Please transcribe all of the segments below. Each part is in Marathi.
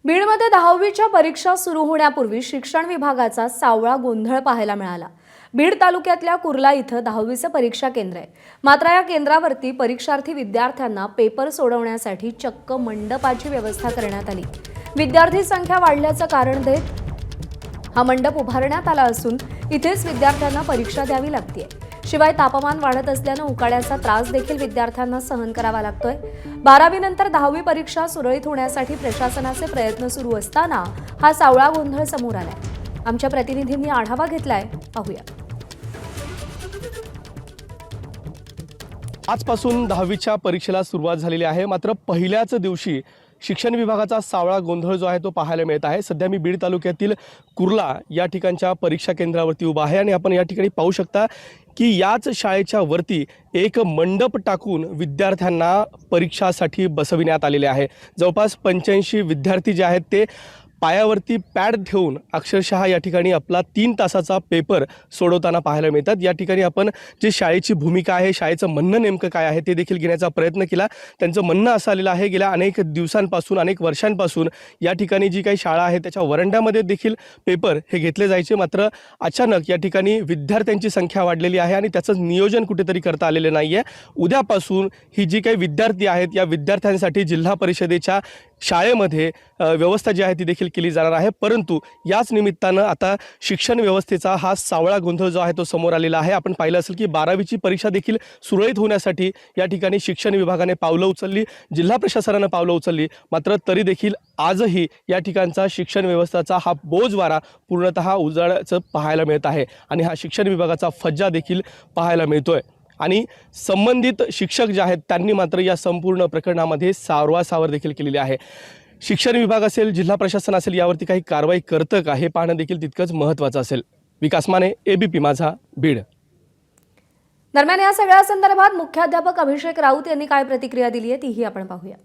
बीडमध्ये 10वीच्या परीक्षा सुरू होण्यापूर्वी शिक्षण विभागाचा सावळा गोंधळ पाहायला मिळाला। बीड तालुक्यातल्या कुर्ला इथं 10वीचं परीक्षा केंद्र आहे। मात्र या केंद्रावरती परीक्षार्थी विद्यार्थ्यांना पेपर सोडवण्यासाठी चक्क मंडपाची व्यवस्था करण्यात आली। विद्यार्थी संख्या वाढल्याचं कारण देत हा मंडप उभारण्यात आला असून इथेच विद्यार्थ्यांना परीक्षा द्यावी लागते। शिवाय तापमान वाढत असल्याने उकाड्याचा त्रास देखील विद्यार्थ्यांना सहन करावा लागतोय। 12वी नंतर 10वी परीक्षा सुरळीत होण्यासाठी प्रशासनाचे प्रयत्न सुरू असताना हा सावळा गोंधळ समोर आलाय। आमच्या प्रतिनिधींनी आढावा घेतलाय, पाहूया। आजपासून 10वीच्या परीक्षेला सुरुवात झालेली आहे। मात्र पहिल्याच दिवशी शिक्षण विभागाचा सावळा गोंधळ जो आहे तो पाहायला मिळत आहे। सध्या मी बीड तालुक्यातील कुर्ला या ठिकाणच्या परीक्षा केंद्रावरती उभा आहे आणि आपण या ठिकाणी पाहू शकता की याच शाळेच्या वरती एक मंडप टाकून विद्यार्थ्यांना परीक्षासाठी बसविण्यात आलेले आहे। जवळपास 85 विद्यार्थी जे आहेत ते पायावरती पॅड ठेवून अक्षरशः या ठिकाणी आपला 3 तासाचा पेपर सोडवताना पाहायला मिळतात। या ठिकाणी आपण जी शाळेची भूमिका आहे, शाळेचं म्हणणं नेमकं काय आहे ते देखील घेण्याचा प्रयत्न केला। त्यांचं म्हणणं असं आलेलं आहे, गेल्या अनेक दिवसांपासून अनेक वर्षांपासून या ठिकाणी जी काही शाळा आहे त्याच्या वरांड्यामध्ये देखील पेपर हे घेतले जायचे। मात्र अचानक या ठिकाणी विद्यार्थ्यांची संख्या वाढलेली आहे आणि त्याचं नियोजन कुठेतरी करता आलेलं नाही आहे। उद्यापासून ही जी काही विद्यार्थी आहेत या विद्यार्थ्यांसाठी जिल्हा परिषदेच्या शाळेमध्ये व्यवस्था जी आहे ती देखील केली जाणार आहे। परंतु याच निमित्तानं आता शिक्षण व्यवस्थेचा हा सावळा गोंधळ जो आहे तो समोर आलेला आहे। आपण पाहिलं असेल की 12वीची परीक्षा देखील सुरळीत होण्यासाठी या ठिकाणी शिक्षण विभागाने पावलं उचलली, जिल्हा प्रशासनानं पावलं उचलली। मात्र तरी देखील आजही या ठिकाणचा शिक्षण व्यवस्थेचा हा बोजवारा पूर्णतः उजाडाचं पाहायला मिळत आहे आणि हा शिक्षण विभागाचा फज्जा देखील पाहायला मिळतोय। आणि संबंधित शिक्षक जे आहेत त्यांनी मात्र या संपूर्ण प्रकरणामध्ये सारवासावर देखील केलेली आहे। शिक्षण विभाग असेल, जिल्हा प्रशासन असेल, यावरती काही कारवाई करतं का हे पाहणं देखील तितकंच महत्त्वाचं असेल। विकास माने, ABP माझा, बीड। दरम्यान या सगळ्या संदर्भात मुख्याध्यापक अभिषेक राऊत यांनी काय प्रतिक्रिया दिली आहे तीही आपण पाहूया।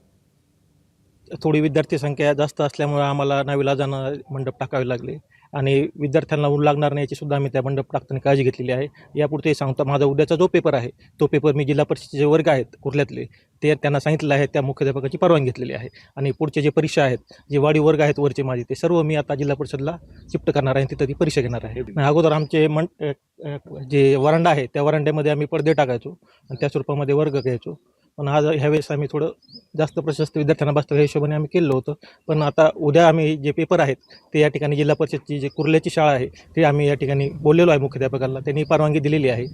थोडी विद्यार्थी संख्या जास्त असल्यामुळे आम्हाला नाविलाजानं मंडप टाकावे लागले आणि विद्यार्थ्यांना ऊन लागणार नाही याची सुद्धा आम्ही त्या मंडप टाकताना काळजी घेतलेली आहे। यापुढे सांगतो, माझा उद्याचा जो पेपर आहे तो पेपर मी जिल्हा परिषदेचे जे वर्ग आहेत कुर्ल्यातले ते त्यांना सांगितलं आहे, त्या मुख्याध्यापकाची परवानगी घेतलेली आहे आणि पुढचे जे परीक्षा आहेत, जे वाढीव वर्ग आहेत वरचे माझे, ते सर्व मी आता जिल्हा परिषदला शिफ्ट करणार आहे, तिथं ती परीक्षा घेणार आहे। अगोदर आमचे जे वरांडा आहे त्या वरांड्यामध्ये आम्ही पडदे टाकायचो आणि त्या स्वरूपामध्ये वर्ग घ्यायचो। पण आज ह्यावेळेस आम्ही थोडं जास्त प्रशस्त विद्यार्थ्यांना बसतं ह्या हिशोबाने आम्ही केलं होतं। पण आता उद्या आम्ही जे पेपर आहेत ते या ठिकाणी जिल्हा परिषदची जे कुर्ल्याची शाळा आहे ते आम्ही या ठिकाणी बोललेलो आहे मुख्याध्यापकाला, त्यांनी परवानगी दिलेली आहे।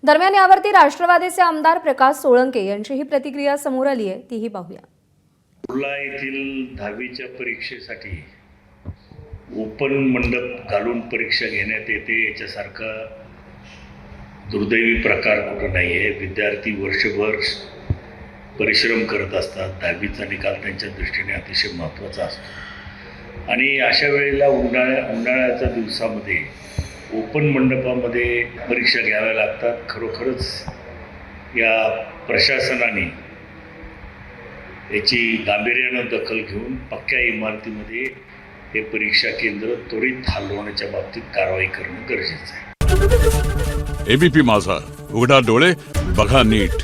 दरम्यान यावरती राष्ट्रवादीचे आमदार प्रकाश सोळंके यांचीही प्रतिक्रिया समोर आली आहे, तीही पाहूया। कुर्ला येथील 10वीच्या परीक्षेसाठी ओपन मंडप घालून परीक्षा घेण्यात येते याच्यासारखा दुर्दैवी प्रकार कुठं नाही आहे। विद्यार्थी वर्षभर परिश्रम करत असतात। 10वीचा निकाल त्यांच्या दृष्टीने अतिशय महत्त्वाचा असतो आणि अशा वेळेला उन्हाळ्याच्या दिवसामध्ये ओपन मंडपामध्ये परीक्षा घ्याव्या लागतात। खरोखरच या प्रशासनाने याची गांभीर्यानं दखल घेऊन पक्क्या इमारतीमध्ये हे परीक्षा केंद्र त्वरित हलवण्याच्या बाबतीत कारवाई करणं गरजेचं आहे। ABP माझा, उघडा डोळे बघा नीट।